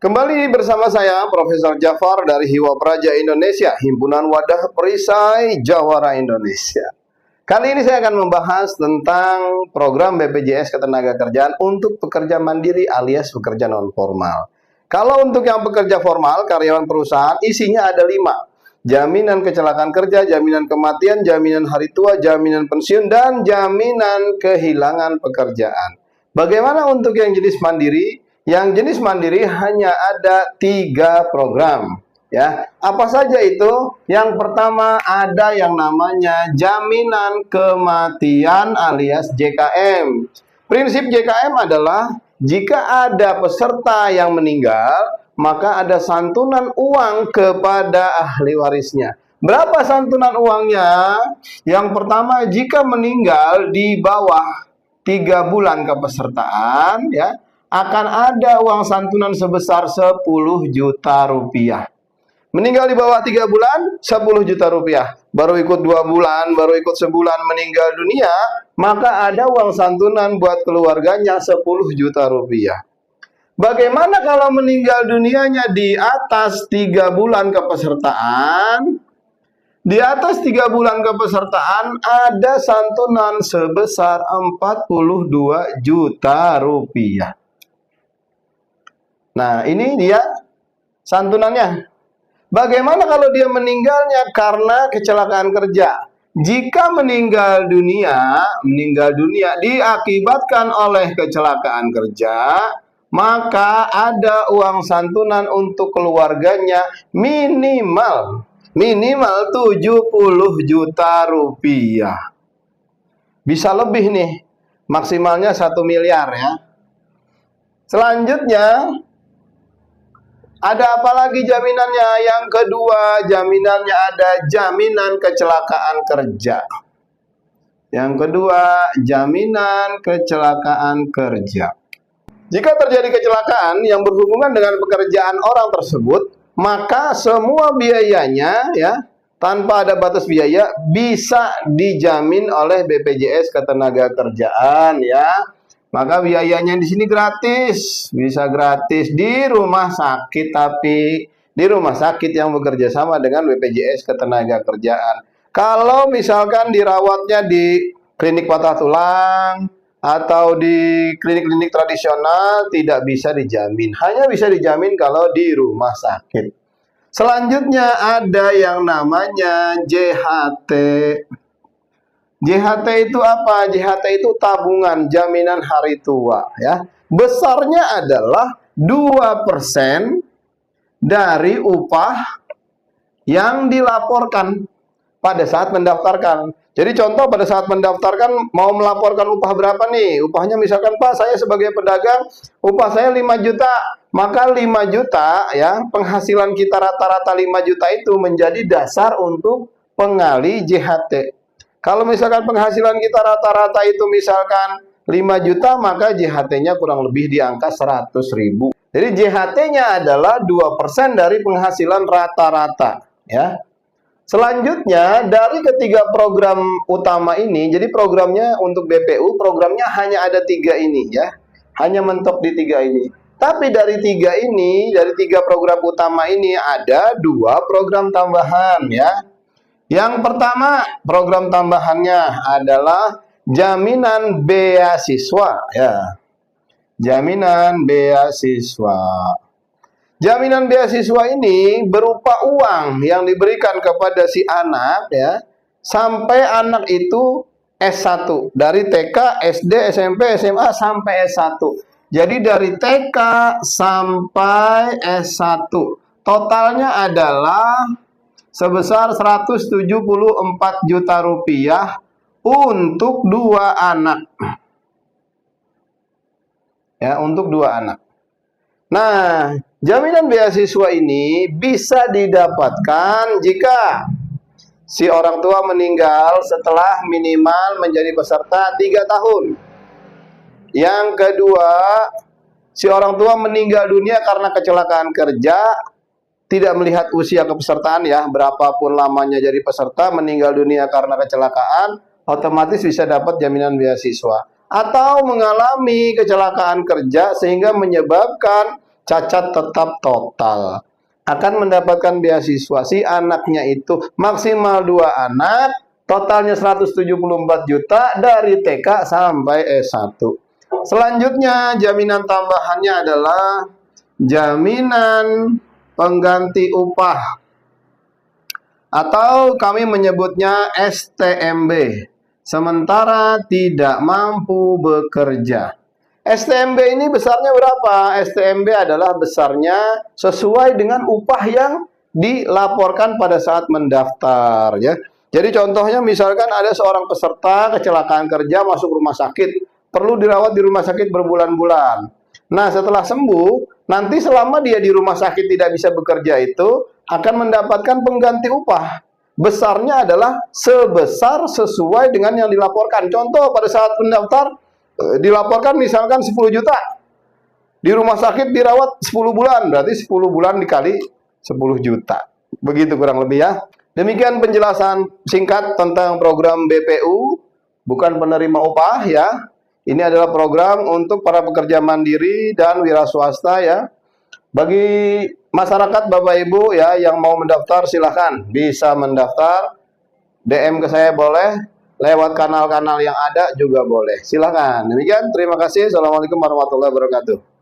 Kembali bersama saya, Profesor Jafar dari Hiwa Praja Indonesia, Himpunan Wadah Perisai Jawara Indonesia. Kali ini saya akan membahas tentang program BPJS Ketenagakerjaan untuk pekerja mandiri alias pekerja non-formal. Kalau untuk yang pekerja formal, karyawan perusahaan, isinya ada 5. Jaminan kecelakaan kerja, jaminan kematian, jaminan hari tua, jaminan pensiun, dan jaminan kehilangan pekerjaan. Bagaimana untuk yang jenis mandiri? Yang jenis mandiri hanya ada 3 program. Ya, apa saja itu? Yang pertama ada yang namanya jaminan kematian alias JKM. Prinsip JKM adalah jika ada peserta yang meninggal, maka ada santunan uang kepada ahli warisnya. Berapa santunan uangnya? Yang pertama, jika meninggal di bawah 3 bulan kepesertaan, ya, akan ada uang santunan sebesar 10 juta rupiah. Meninggal di bawah 3 bulan, 10 juta rupiah. Baru ikut 2 bulan, baru ikut sebulan meninggal dunia, maka ada uang santunan buat keluarganya 10 juta rupiah. Bagaimana kalau meninggal dunianya di atas 3 bulan kepesertaan? Di atas 3 bulan kepesertaan ada santunan sebesar 42 juta rupiah. Nah, ini dia santunannya. Bagaimana kalau dia meninggalnya karena kecelakaan kerja? Jika meninggal dunia diakibatkan oleh kecelakaan kerja, maka ada uang santunan untuk keluarganya minimal 70 juta rupiah. Bisa lebih nih, maksimalnya 1 miliar ya. Selanjutnya, ada apa lagi jaminannya? Yang kedua, jaminannya ada jaminan kecelakaan kerja. Yang kedua, jaminan kecelakaan kerja. Jika terjadi kecelakaan yang berhubungan dengan pekerjaan orang tersebut, maka semua biayanya ya, tanpa ada batas biaya bisa dijamin oleh BPJS Ketenagakerjaan ya. Maka biayanya di sini gratis, bisa gratis di rumah sakit, tapi di rumah sakit yang bekerja sama dengan BPJS Ketenagakerjaan. Kalau misalkan dirawatnya di klinik patah tulang atau di klinik-klinik tradisional tidak bisa dijamin, hanya bisa dijamin kalau di rumah sakit. Selanjutnya ada yang namanya JHT. JHT itu apa? JHT itu tabungan jaminan hari tua ya. Besarnya adalah 2% dari upah yang dilaporkan pada saat mendaftarkan. Jadi contoh pada saat mendaftarkan mau melaporkan upah berapa nih? Upahnya misalkan, Pak, saya sebagai pedagang upah saya 5 juta. Maka 5 juta ya, penghasilan kita rata-rata 5 juta itu menjadi dasar untuk pengali JHT. Kalau misalkan penghasilan kita rata-rata itu misalkan 5 juta, maka JHT-nya kurang lebih di angka 100.000. Jadi JHT-nya adalah 2% dari penghasilan rata-rata ya. Selanjutnya, dari ketiga program utama ini, jadi programnya untuk BPU, programnya hanya ada 3 ini ya. Hanya mentok di 3 ini. Tapi dari 3 ini, dari 3 program utama ini ada 2 program tambahan ya. Yang pertama, program tambahannya adalah jaminan beasiswa ya. Jaminan beasiswa. Jaminan beasiswa ini berupa uang yang diberikan kepada si anak ya, sampai anak itu S1. Dari TK, SD, SMP, SMA sampai S1. Jadi dari TK sampai S1. Totalnya adalah sebesar 174 juta rupiah untuk 2 anak. Ya, untuk 2 anak. Nah, jaminan beasiswa ini bisa didapatkan jika si orang tua meninggal setelah minimal menjadi peserta 3 tahun. Yang kedua, si orang tua meninggal dunia karena kecelakaan kerja, tidak melihat usia kepesertaan ya, berapapun lamanya jadi peserta, meninggal dunia karena kecelakaan, otomatis bisa dapat jaminan beasiswa. Atau mengalami kecelakaan kerja sehingga menyebabkan cacat tetap total. Akan mendapatkan beasiswa. Si anaknya itu maksimal 2 anak, totalnya 174 juta dari TK sampai S1. Selanjutnya, jaminan tambahannya adalah jaminan pengganti upah, atau kami menyebutnya STMB, sementara tidak mampu bekerja. STMB ini besarnya berapa? STMB adalah besarnya sesuai dengan upah yang dilaporkan pada saat mendaftar, ya. Jadi contohnya misalkan ada seorang peserta kecelakaan kerja masuk rumah sakit, perlu dirawat di rumah sakit berbulan-bulan. Nah, setelah sembuh, nanti selama dia di rumah sakit tidak bisa bekerja itu akan mendapatkan pengganti upah. Besarnya adalah sebesar sesuai dengan yang dilaporkan. Contoh pada saat pendaftar dilaporkan misalkan 10 juta. Di rumah sakit dirawat 10 bulan, berarti 10 bulan dikali 10 juta. Begitu kurang lebih ya. Demikian penjelasan singkat tentang program BPU, bukan penerima upah ya. Ini adalah program untuk para pekerja mandiri dan wira swasta ya. Bagi masyarakat Bapak Ibu ya yang mau mendaftar silahkan bisa mendaftar. DM ke saya boleh, lewat kanal-kanal yang ada juga boleh. Silahkan. Demikian, terima kasih. Assalamualaikum warahmatullahi wabarakatuh.